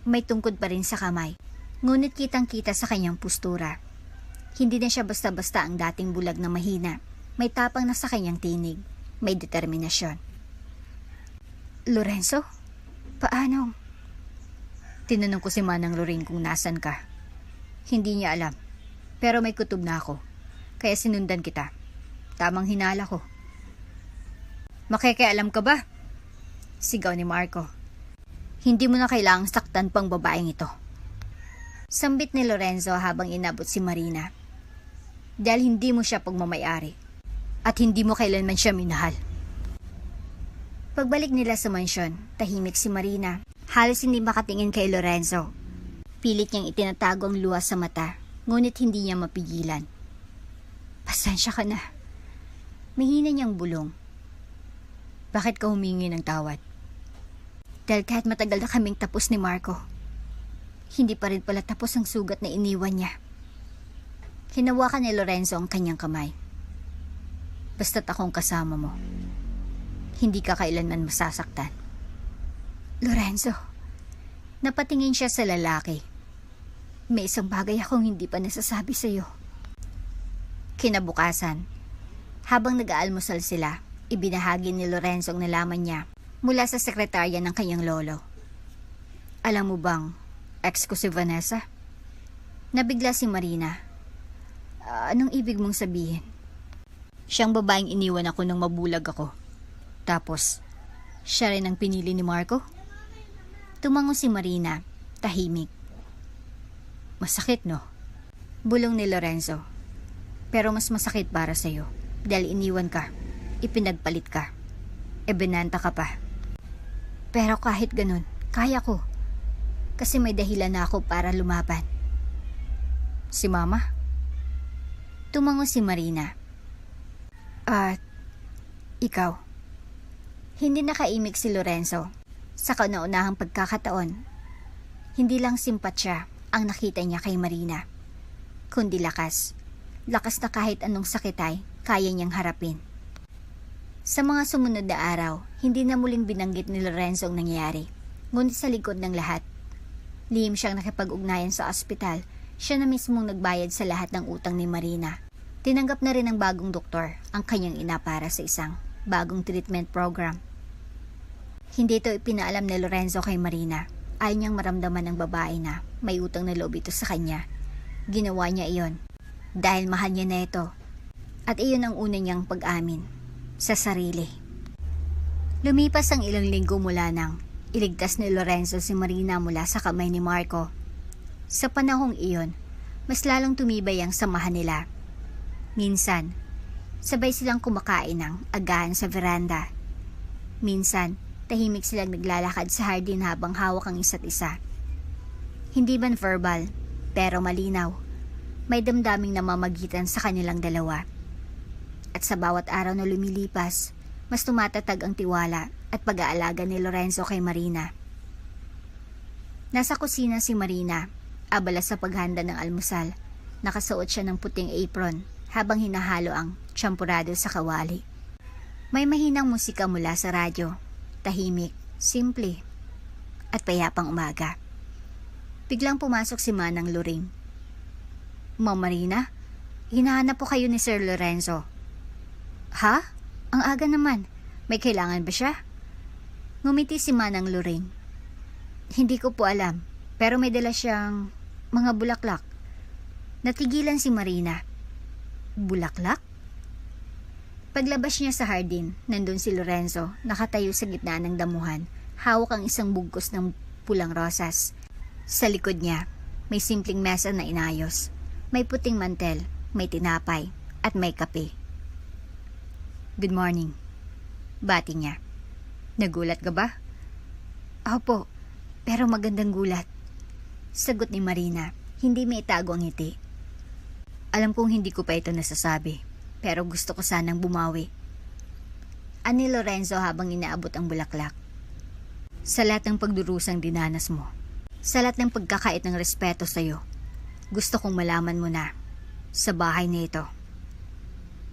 May tungkod pa rin sa kamay. Ngunit kitang-kita sa kanyang postura. Hindi na siya basta-basta ang dating bulag na mahina. May tapang na sa kanyang tinig. May determinasyon. Lorenzo? Paano? Tinanong ko si Manang Loring kung nasan ka. Hindi niya alam. Pero may kutob na ako. Kaya sinundan kita. Tamang hinala ko. Makikialam ka ba? Sigaw ni Marco. Hindi mo na kailangang saktan pang babaeng ito. Sambit ni Lorenzo habang inabot si Marina. Dahil hindi mo siya pagmamayari. At hindi mo kailanman siya minahal. Pagbalik nila sa mansyon, tahimik si Marina. Halos hindi makatingin kay Lorenzo. Pilit niyang itinatago ang luha sa mata, ngunit hindi niya mapigilan. Pasensya ka na. Mahina niyang bulong. Bakit ka humingi ng tawad? Dahil kahit matagal na kaming tapos ni Marco, hindi pa rin pala tapos ang sugat na iniwan niya. Hinawakan ni Lorenzo ang kanyang kamay. Basta't akong kasama mo, hindi ka kailanman masasaktan. Lorenzo, napatingin siya sa lalaki. May isang bagay akong hindi pa nasasabi sa'yo. Kinabukasan, habang nag-aalmusal sila, ibinahagi ni Lorenzo ang nalaman niya mula sa sekretarya ng kanyang lolo. Alam mo bang, ex ko si Vanessa? Nabigla si Marina. Anong ibig mong sabihin? Siyang babaeng iniwan ako nung mabulag ako. Tapos, siya rin ang pinili ni Marco? Tumango si Marina, tahimik. Masakit, no? Bulong ni Lorenzo. Pero mas masakit para sa'yo dahil iniwan ka, ipinagpalit ka, binanta ka pa. Pero kahit ganun, kaya ko. kasi may dahilan na ako para lumaban. Si Mama? Tumango si Marina. At ikaw? Hindi nakaimik si Lorenzo. Sa kauna-unahang pagkakataon, hindi lang simpatsya ang nakita niya kay Marina, kundi lakas. Lakas na kahit anong sakit ay kaya niyang harapin. Sa mga sumunod na araw, hindi na muling binanggit ni Lorenzo ang nangyayari. Ngunit sa likod ng lahat, lihim siyang nakipag-ugnayan sa ospital. Siya na mismong nagbayad sa lahat ng utang ni Marina. Tinanggap na rin ng bagong doktor ang kanyang ina para sa isang bagong treatment program. Hindi ito ipinaalam ni Lorenzo kay Marina. Ayaw niyang maramdaman ng babae na may utang na loob ito sa kanya. Ginawa niya iyon dahil mahal niya na ito. At iyon ang una niyang pag-amin sa sarili. Lumipas ang ilang linggo mula nang iligtas ni Lorenzo si Marina mula sa kamay ni Marco. Sa panahong iyon, mas lalong tumibay ang samahan nila. Minsan, sabay silang kumakain ng agahan sa veranda. Minsan, tahimik silang naglalakad sa hardin habang hawak ang isa't isa. Hindi man verbal, pero malinaw. May damdaming namamagitan sa kanilang dalawa. At sa bawat araw na lumilipas, mas tumatatag ang tiwala at pag-aalaga ni Lorenzo kay Marina. Nasa kusina si Marina, abala sa paghanda ng almusal. Nakasuot siya ng puting apron habang hinahalo ang champurado sa kawali. May mahinang musika mula sa radyo. Tahimik, simple, at payapang umaga. Biglang pumasok si Manang Luring. "Ma'am Marina, hinahanap po kayo ni Sir Lorenzo." "Ha? Ang aga naman. May kailangan ba siya?" Ngumiti si Manang Luring. "Hindi ko po alam, pero may dala siyang mga bulaklak." Natigilan si Marina. "Bulaklak?" Paglabas niya sa hardin, nandun si Lorenzo, nakatayo sa gitna ng damuhan, hawak ang isang bugkos ng pulang rosas. Sa likod niya, may simpleng mesa na inayos. May puting mantel, may tinapay, at may kape. "Good morning," bati niya. "Nagulat ka ba?" "Opo, pero magandang gulat," sagot ni Marina, hindi may itago ang ngiti. "Alam kong hindi ko pa ito nasasabi, pero gusto ko sanang bumawi," ani Lorenzo habang inaabot ang bulaklak. "Sa lahat ng pagdurusang dinanas mo, sa lahat ng pagkakait ng respeto sa'yo, gusto kong malaman mo na, sa bahay na ito,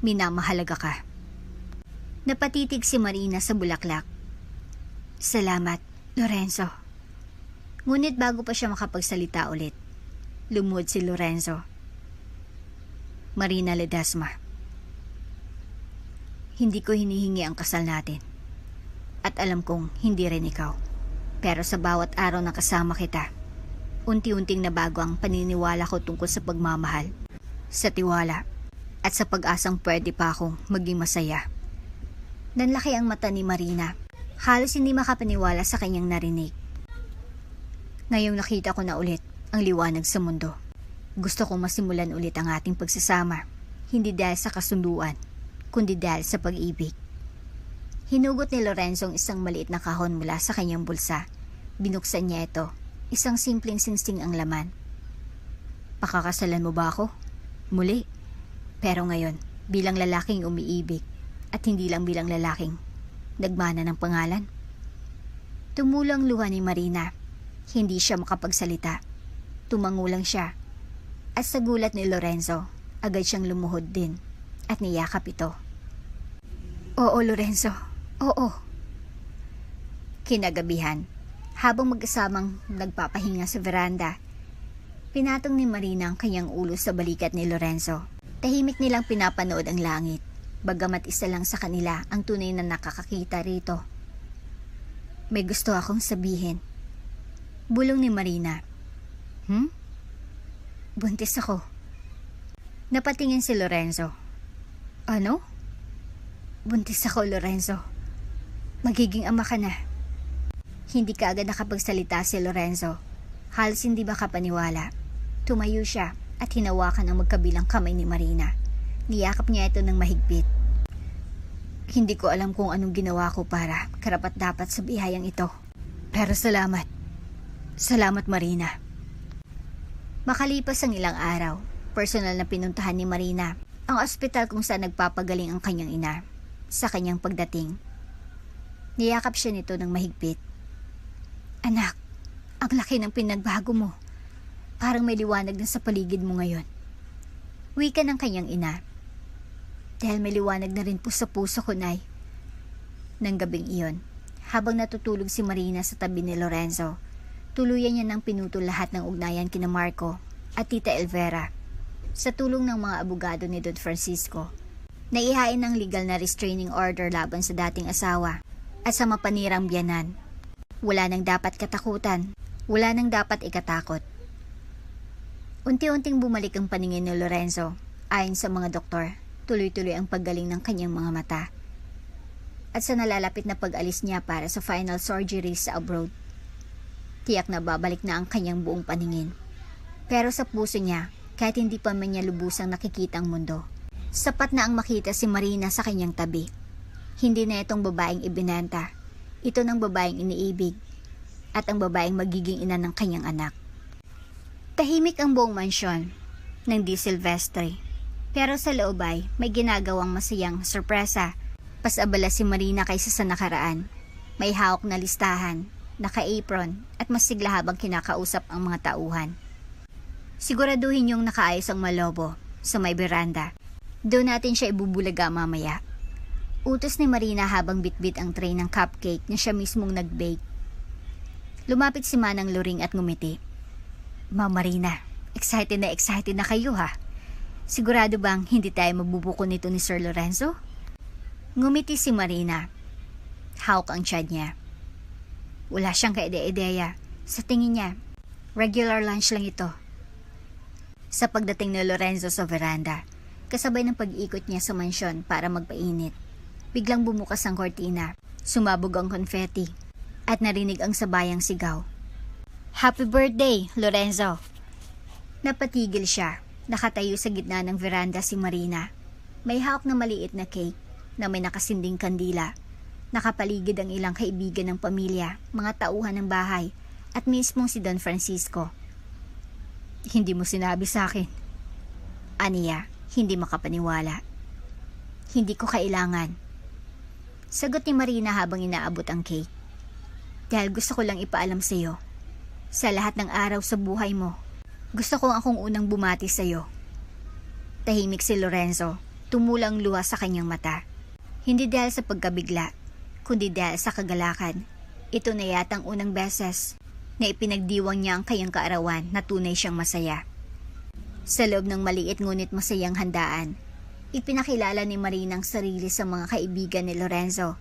minamahalaga ka." Napatitig si Marina sa bulaklak. "Salamat, Lorenzo." Ngunit bago pa siya makapagsalita ulit, lumuhod si Lorenzo. "Marina Ledesma, hindi ko hinihingi ang kasal natin. At alam kong hindi rin ikaw. Pero sa bawat araw na kasama kita, unti-unting nabago ang paniniwala ko tungkol sa pagmamahal, sa tiwala, at sa pag-asang pwede pa akong maging masaya." Nanlaki ang mata ni Marina. Halos hindi makapaniwala sa kanyang narinig. "Ngayong nakita ko na ulit ang liwanag sa mundo. Gusto kong masimulan ulit ang ating pagsasama, hindi dahil sa kasunduan, kundi dahil sa pag-ibig." Hinugot ni Lorenzo ang isang maliit na kahon mula sa kanyang bulsa. Binuksan niya ito. Isang simpleng singsing ang laman. "Pakakasalan mo ba ako?" "Muli. Pero ngayon, bilang lalaking umiibig, at hindi lang bilang lalaking nagmana ng pangalan." Tumulang luha ni Marina. Hindi siya makapagsalita. Tumango lang siya. At sa gulat ni Lorenzo, agad siyang lumuhod din at niyakap ito. "Oo, Lorenzo. Oo." Kinagabihan, habang mag-asamang nagpapahinga sa veranda, pinatong ni Marina ang kanyang ulo sa balikat ni Lorenzo. Tahimik nilang pinapanood ang langit, bagamat isa lang sa kanila ang tunay na nakakakita rito. "May gusto akong sabihin," bulong ni Marina. "Buntis ako." Napatingin si Lorenzo. "Ano?" "Buntis ako, Lorenzo. Magiging ama ka na." Hindi ka agad nakapagsalita si Lorenzo. Halos hindi makapaniwala. Tumayo siya at hinawakan ang magkabilang kamay ni Marina. Niyakap niya ito ng mahigpit. "Hindi ko alam kung anong ginawa ko para karapat-dapat sa biyayang ito. Pero salamat. Salamat, Marina. Makalipas ang ilang araw, personal na pinuntahan ni Marina ang ospital kung saan nagpapagaling ang kanyang ina. Sa kanyang pagdating, niyakap siya nito ng mahigpit. Anak, ang laki ng pinagbago mo. Parang may liwanag na sa paligid mo ngayon. Wika ng kanyang ina. Dahil may liwanag na rin po sa puso ko, Nay. Nang gabing iyon, habang natutulog si Marina sa tabi ni Lorenzo, tuluyan niya nang pinutol lahat ng ugnayan kina Marco at Tita Elvera. Sa tulong ng mga abogado ni Don Francisco, naihain ng legal na restraining order laban sa dating asawa at sa mapanirang biyanan. Wala nang dapat katakutan, wala nang dapat ikatakot. Unti-unting bumalik ang paningin ni Lorenzo. Ayon sa mga doktor, tuloy-tuloy ang paggaling ng kanyang mga mata. At sa nalalapit na pag-alis niya para sa final surgery sa abroad, tiyak na babalik na ang kanyang buong paningin. Pero sa puso niya, kahit hindi pa man niya lubusang nakikita ang mundo, sapat na ang makita si Marina sa kanyang tabi. Hindi na itong babaeng ibinenta, ito ng babaeng iniibig, at ang babaeng magiging ina ng kanyang anak. Tahimik ang buong mansyon ng Di Silvestre, pero sa loob ay may ginagawang masayang sorpresa. Pasabala si Marina kaysa sa nakaraan. May hawak na listahan, naka-apron at masigla habang kinakausap ang mga tauhan. Siguraduhin yung nakaayos ang malobo sa may beranda. Doon natin siya ibubulaga mamaya. Utos ni Marina habang bitbit ang tray ng cupcake na siya mismong nag-bake. Lumapit si Manang Loring at ngumiti. Ma'am Marina, excited na kayo ha? Sigurado bang hindi tayo mabubuko nito ni Sir Lorenzo? Ngumiti si Marina. Hawak ang tiyan niya. Wala siyang kaide-ideya. Sa tingin niya, regular lunch lang ito. Sa pagdating ni Lorenzo sa veranda, kasabay ng pag-ikot niya sa mansyon para magpainit, biglang bumukas ang kortina, sumabog ang konfeti, at narinig ang sabayang sigaw. Happy birthday, Lorenzo! Napatigil siya. Nakatayo sa gitna ng veranda si Marina. May hawak na maliit na cake na may nakasinding kandila. Nakapaligid ang ilang kaibigan ng pamilya, mga tauhan ng bahay, at mismong si Don Francisco. Hindi mo sinabi sa akin. Aniya, hindi makapaniwala. Hindi ko kailangan. Sagot ni Marina habang inaabot ang cake. Dahil gusto ko lang ipaalam sa iyo. Sa lahat ng araw sa buhay mo, gusto kong akong unang bumati sa iyo. Tahimik si Lorenzo, tumulang luha sa kanyang mata. Hindi dahil sa pagkabigla, kundi dahil sa kagalakan. Ito na yatang unang beses na ipinagdiwang niya ang kanyang kaarawan na tunay siyang masaya. Sa loob ng maliit ngunit masayang handaan, ipinakilala ni Marina ang sarili sa mga kaibigan ni Lorenzo.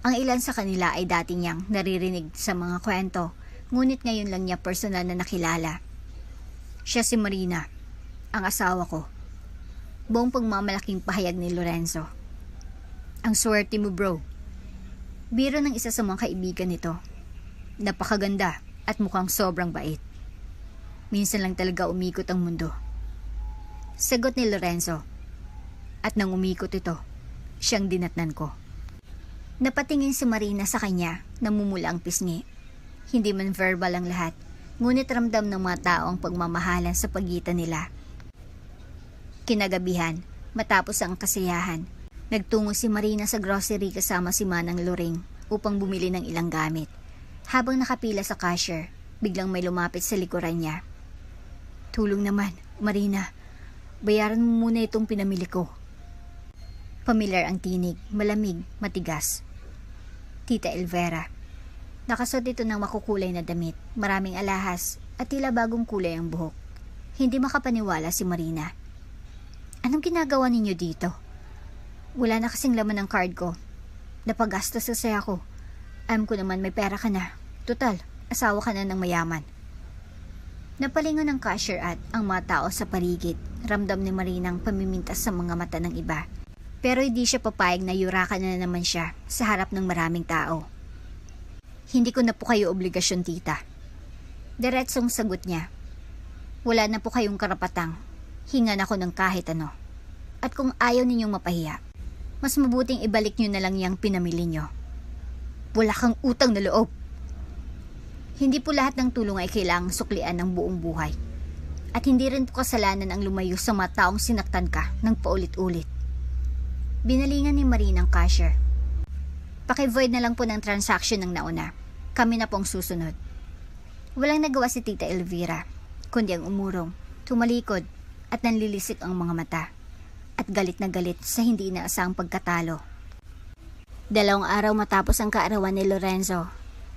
Ang ilan sa kanila ay dati niyang naririnig sa mga kwento, ngunit ngayon lang niya personal na nakilala. Siya si Marina, ang asawa ko. Buong pagmamalaking pahayag ni Lorenzo. Ang swerte mo, bro. Biro ng isa sa mga kaibigan nito. Napakaganda at mukhang sobrang bait. Minsan lang talaga umikot ang mundo. Sagot ni Lorenzo. At nang umikot ito, siyang dinatnan ko. Napatingin si Marina sa kanya, namumula ang pisngi. Hindi man verbal ang lahat, ngunit ramdam ng mga tao ang pagmamahalan sa pagitan nila. Kinagabihan, matapos ang kasiyahan, nagtungo si Marina sa grocery kasama si Manang Loring upang bumili ng ilang gamit. Habang nakapila sa cashier, biglang may lumapit sa likuran niya. Tulong naman, Marina. Bayaran mo muna itong pinamili ko. Pamilyar ang tinig, malamig, matigas. Tita Elvera. Nakasuot ito ng makukulay na damit, maraming alahas, at tila bagong kulay ang buhok. Hindi makapaniwala si Marina. Anong ginagawa ninyo dito? Wala na kasing laman ng card ko. Napagastos kasi ako. Alam ko naman may pera ka na. Total, asawa ka na ng mayaman. Napalingon ng cashier at ang mga tao sa paligid. Ramdam ni Marina ang pamimintas sa mga mata ng iba. Pero hindi siya papayag na yurakan na naman siya sa harap ng maraming tao. Hindi ko na po kayo obligasyon, tita. Diretsong sagot niya. Wala na po kayong karapatang hingan ako ng kahit ano. At kung ayaw ninyong mapahiya, mas mabuting ibalik nyo na lang yung pinamili nyo. Wala kang utang na loob. Hindi po lahat ng tulong ay kailangang suklian ng buong buhay. At hindi rin po kasalanan ang lumayo sa mga taong sinaktan ka ng paulit-ulit. Binalingan ni Marie ng cashier. Paki-void na lang po ng transaction ng nauna. Kami na pong susunod. Walang nagawa si Tita Elvira, kundi ang umurong, tumalikod at nanlilisik ang mga mata. At galit na galit sa hindi inaasahang pagkatalo. 2 araw matapos ang kaarawan ni Lorenzo,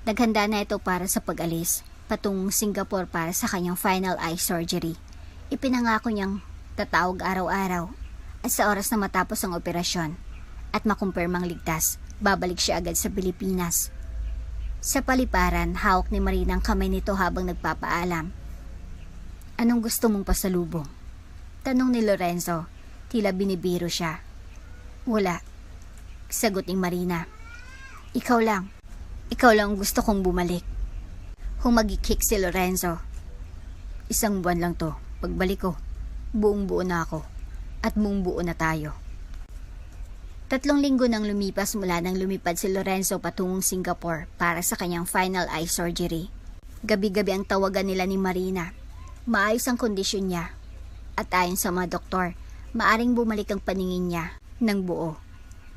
naghanda na ito para sa pag-alis patungong Singapore para sa kanyang final eye surgery. Ipinangako niyang tatawag araw-araw at sa oras na matapos ang operasyon at makumpirmang ligtas, babalik siya agad sa Pilipinas. Sa paliparan, hawak ni Marina ang kamay nito habang nagpapaalam. Anong gusto mong pasalubong? Tanong ni Lorenzo, tila binibiro siya. Wala, sagot ni Marina. Ikaw lang ang gusto kong bumalik. Humagikik si Lorenzo. 1 buwan lang to. Pagbalik ko, buong buo na ako. At buong buo na tayo. 3 linggo nang lumipas mula nang lumipad si Lorenzo patungong Singapore para sa kanyang final eye surgery. Gabi-gabi ang tawagan nila ni Marina. Maayos ang kondisyon niya. At ayon sa mga doktor, maaring bumalik ang paningin niya ng buo.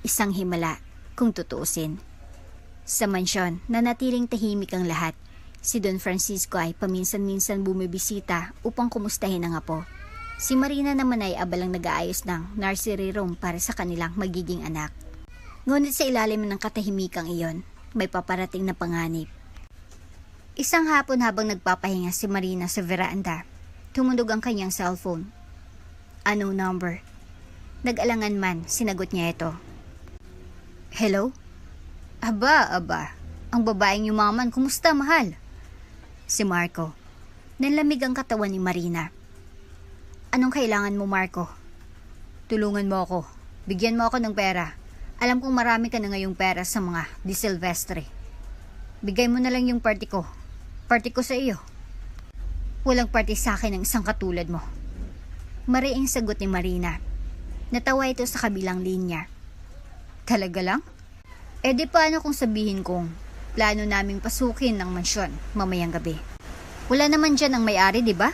Isang himala kung tutuusin. Sa mansyon, nanatiling tahimik ang lahat. Si Don Francisco ay paminsan-minsan bumibisita upang kumustahin ang apo. Si Marina naman ay abalang nag-aayos ng nursery room para sa kanilang magiging anak. Ngunit sa ilalim ng katahimikang iyon, may paparating na panganib. Isang hapon habang nagpapahinga si Marina sa veranda, tumunog ang kanyang cellphone. Anong number? Nag-alangan man, sinagot niya ito. Hello? Aba, ang babaeng yumaman, kumusta mahal? Si Marco. Nanlamig ang katawan ni Marina. Anong kailangan mo, Marco? Tulungan mo ako. Bigyan mo ako ng pera. Alam kong marami ka na ngayong pera sa mga Di Silvestre. Bigay mo na lang yung party ko. Party ko sa iyo. Walang party sa akin ng isang katulad mo. Mariing sagot ni Marina. Natawa ito sa kabilang linya. Talaga lang? E di paano kung sabihin kong plano naming pasukin ng mansyon mamayang gabi? Wala naman dyan ang may-ari, di ba?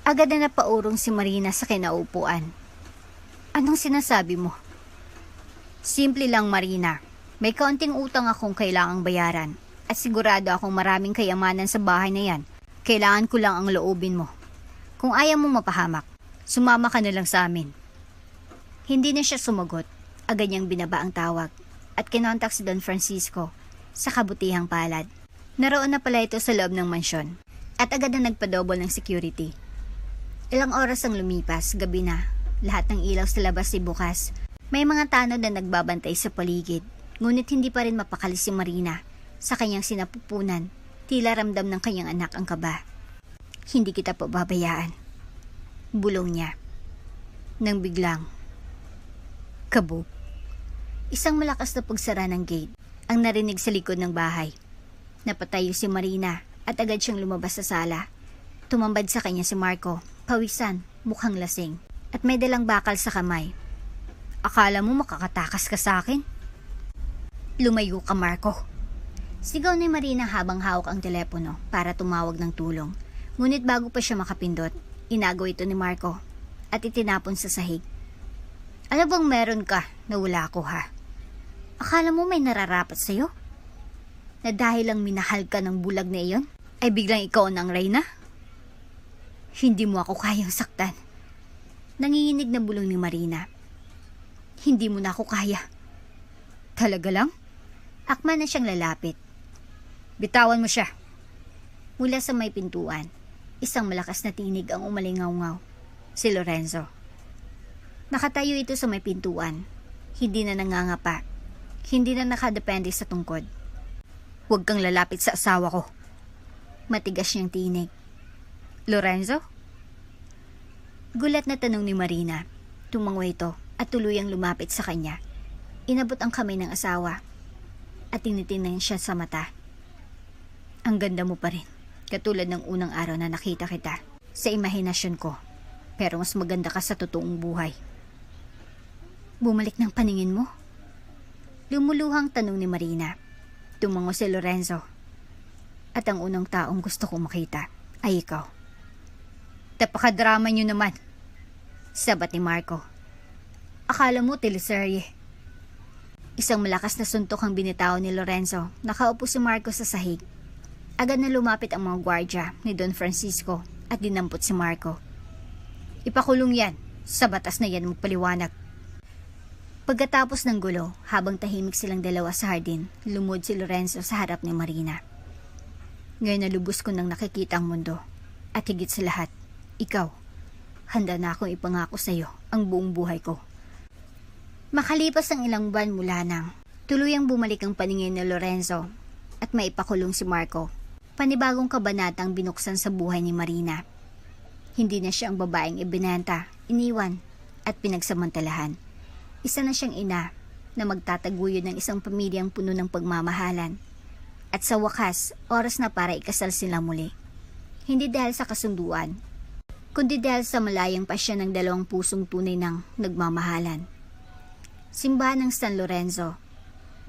Agad na napaurong si Marina sa kinaupuan. Anong sinasabi mo? Simple lang, Marina. May kaunting utang akong kailangang bayaran at sigurado akong maraming kayamanan sa bahay na yan. Kailangan ko lang ang loobin mo. Kung ayaw mo mapahamak, sumama ka na lang sa amin. Hindi na siya sumagot. Agad niyang binaba ang tawag at kinontak si Don Francisco sa kabutihang palad. Naroon na pala ito sa loob ng mansyon at agad na nagpadouble ng security. Ilang oras ang lumipas, gabi na. Lahat ng ilaw sa labas ay bukas. May mga tanod na nagbabantay sa paligid, ngunit hindi pa rin mapakali si Marina sa kanyang sinapupunan. Tila ramdam ng kanyang anak ang kaba. Hindi kita pababayaan. Bulong niya. Nang biglang, kabog. Isang malakas na pagsara ng gate ang narinig sa likod ng bahay. Napatayo si Marina at agad siyang lumabas sa sala. Tumambad sa kanya si Marco, pawisan, mukhang lasing, at may dalang bakal sa kamay. Akala mo makakatakas ka sa akin? Lumayo ka, Marco. Sigaw ni Marina habang hawak ang telepono para tumawag ng tulong. Ngunit bago pa siya makapindot, inagaw ito ni Marco at itinapon sa sahig. Ano bang meron ka na wala ko, ha? Akala mo may nararapat sa'yo? Na dahil lang minahal ka ng bulag na iyon, ay biglang ikaw na ang reyna? Hindi mo ako kayang saktan. Nanginginig na bulong ni Marina. Hindi mo na ako kaya. Talaga lang? Akma na siyang lalapit. Bitawan mo siya. Mula sa may pintuan, isang malakas na tinig ang umalingaw-ngaw. Si Lorenzo. Nakatayo ito sa may pintuan. Hindi na nangangapa. Hindi na nakadepende sa tungkod. Huwag kang lalapit sa asawa ko. Matigas niyang tinig. Lorenzo? Gulat na tanong ni Marina. Tumango ito at tuluyang lumapit sa kanya. Inabot ang kamay ng asawa at tinitingnan siya sa mata. Ang ganda mo pa rin, katulad ng unang araw na nakita kita sa imahinasyon ko, pero mas maganda ka sa totoong buhay. Bumalik ng paningin mo? Lumuluhang tanong ni Marina. Tumango si Lorenzo. At ang unang taong gusto kong makita ay ikaw. Napakadrama niyo naman, sabat ni Marco. Akala mo teleserye. Isang malakas na suntok ang binitaw ni Lorenzo. Nakaupo si Marco sa sahig. Agad na lumapit ang mga gwardya ni Don Francisco at dinampot si Marco. Ipakulong yan, sa batas na yan magpaliwanag. Pagkatapos ng gulo, habang tahimik silang dalawa sa hardin, lumod si Lorenzo sa harap ni Marina. Ngayon na lubos ko nang nakikita ang mundo. At higit sa lahat, ikaw. Handa na akong ipangako sa iyo ang buong buhay ko. Makalipas ang ilang buwan mula nang tuluyang bumalik ang paningin ni Lorenzo at maipakulong si Marco. Panibagong kabanatang binuksan sa buhay ni Marina. Hindi na siya ang babaeng ibinenta, iniwan at pinagsamantalahan. Isa na siyang ina na magtataguyod ng isang pamilyang puno ng pagmamahalan. At sa wakas, oras na para ikasal sila muli. Hindi dahil sa kasunduan, kundi dahil sa malayang pasya ng dalawang pusong tunay ng nagmamahalan. Simbahan ng San Lorenzo.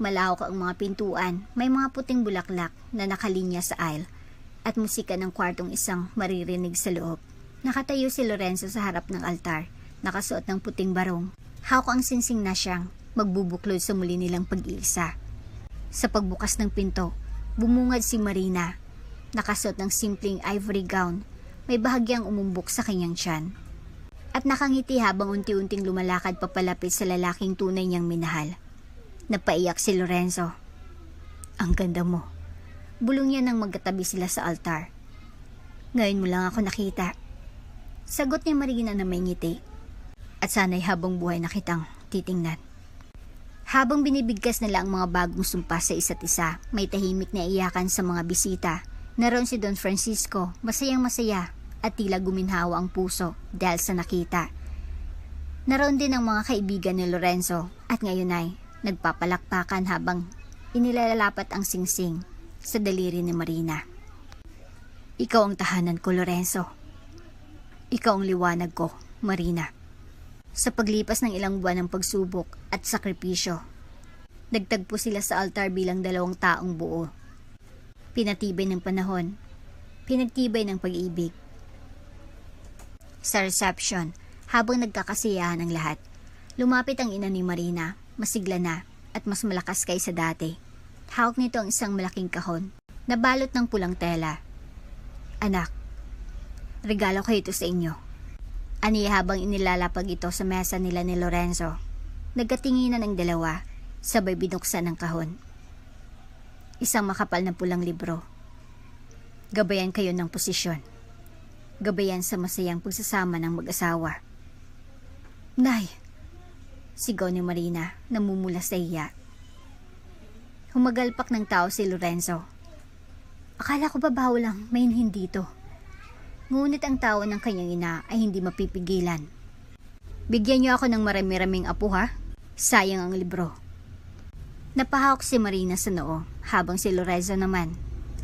Malawak ang mga pintuan, may mga puting bulaklak na nakalinya sa aisle at musika ng kwartong isang maririnig sa loob. Nakatayo si Lorenzo sa harap ng altar, nakasuot ng puting barong. Hawak ang singsing na siyang magbubuklod sa muli nilang pag-iisa. Sa pagbukas ng pinto, bumungad si Marina, nakasuot ng simpleng ivory gown, may bahagyang umumbok sa kanyang tiyan. At nakangiti habang unti-unting lumalakad papalapit sa lalaking tunay niyang minahal. Napaiyak si Lorenzo. Ang ganda mo. Bulong niya nang magkatabi sila sa altar. Ngayon mo lang ako nakita. Sagot ni Marina na may ngiti. At sana'y habang buhay na kitang titingnan. Habang binibigkas nila ang mga bagong sumpa sa isa't isa, may tahimik na iyakan sa mga bisita. Naroon si Don Francisco, masayang masaya at tila guminhawa ang puso dahil sa nakita. Naroon din ang mga kaibigan ni Lorenzo at ngayon ay nagpapalakpakan habang inilalapat ang singsing sa daliri ni Marina. Ikaw ang tahanan ko, Lorenzo. Ikaw ang liwanag ko, Marina. Sa paglipas ng ilang buwan ng pagsubok at sakripisyo, nagtagpo sila sa altar bilang dalawang taong buo. Pinatibay ng panahon, pinagtibay ng pag-ibig. Sa reception, habang nagkakasiyahan ang lahat, lumapit ang ina ni Marina, masigla na at mas malakas kaysa dati. Hawak nito ang isang malaking kahon, na balot ng pulang tela. Anak, regalo ko ito sa inyo. Ani habang inilalapag ito sa mesa nila ni Lorenzo. Nagkatinginan ang dalawa, sabay binuksan ang kahon. Isang makapal na pulang libro. Gabayan kayo ng posisyon. Gabayan sa masayang pagsasama ng mag-asawa. Nay! Sigaw ni Marina, namumula sa iya. Humagalpak ng tao si Lorenzo. Akala ko ba bawal lang may hindi dito? Ngunit ang tawa ng kanyang ina ay hindi mapipigilan. Bigyan niyo ako ng marami-raming apo ha? Sayang ang libro. Napahawak si Marina sa noo habang si Lorenzo naman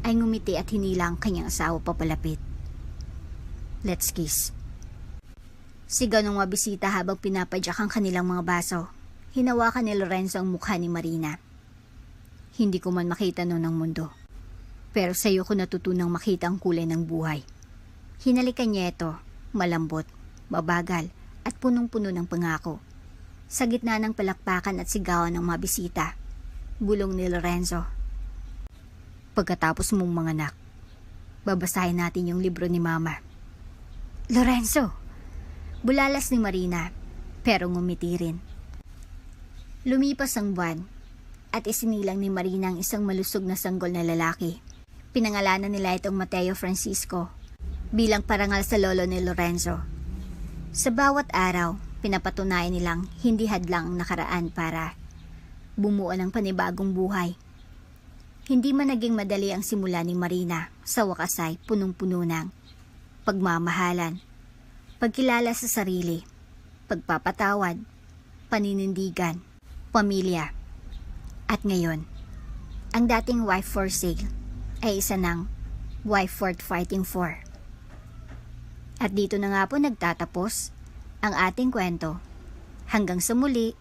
ay ngumiti at hinila ang kanyang asawa papalapit. Let's kiss. Sigaw ng mga bisita habang pinapadyak ang kanilang mga baso. Hinawakan ni Lorenzo ang mukha ni Marina. Hindi ko man makita noon ang mundo. Pero sa iyo ko natutunang makita ang kulay ng buhay. Hinalikan niya ito, malambot, mabagal, at punong-puno ng pangako. Sa gitna ng palakpakan at sigawan ng mga bisita, bulong ni Lorenzo. Pagkatapos mong manganak, babasahin natin yung libro ni Mama. Lorenzo! Bulalas ni Marina, pero ngumiti rin. Lumipas ang buwan, at isinilang ni Marina ang isang malusog na sanggol na lalaki. Pinangalanan nila itong Mateo Francisco, bilang parangal sa lolo ni Lorenzo. Sa bawat araw, pinapatunayan nilang hindi hadlang ang nakaraan para bumuo ng panibagong buhay. Hindi man naging madali ang simula ni Marina, sa wakas ay punong-puno ng pagmamahalan, pagkilala sa sarili, pagpapatawad, paninindigan, pamilya. At ngayon, ang dating wife for sale ay isa ng wife worth fighting for. At dito na nga po nagtatapos ang ating kwento. Hanggang sa muli.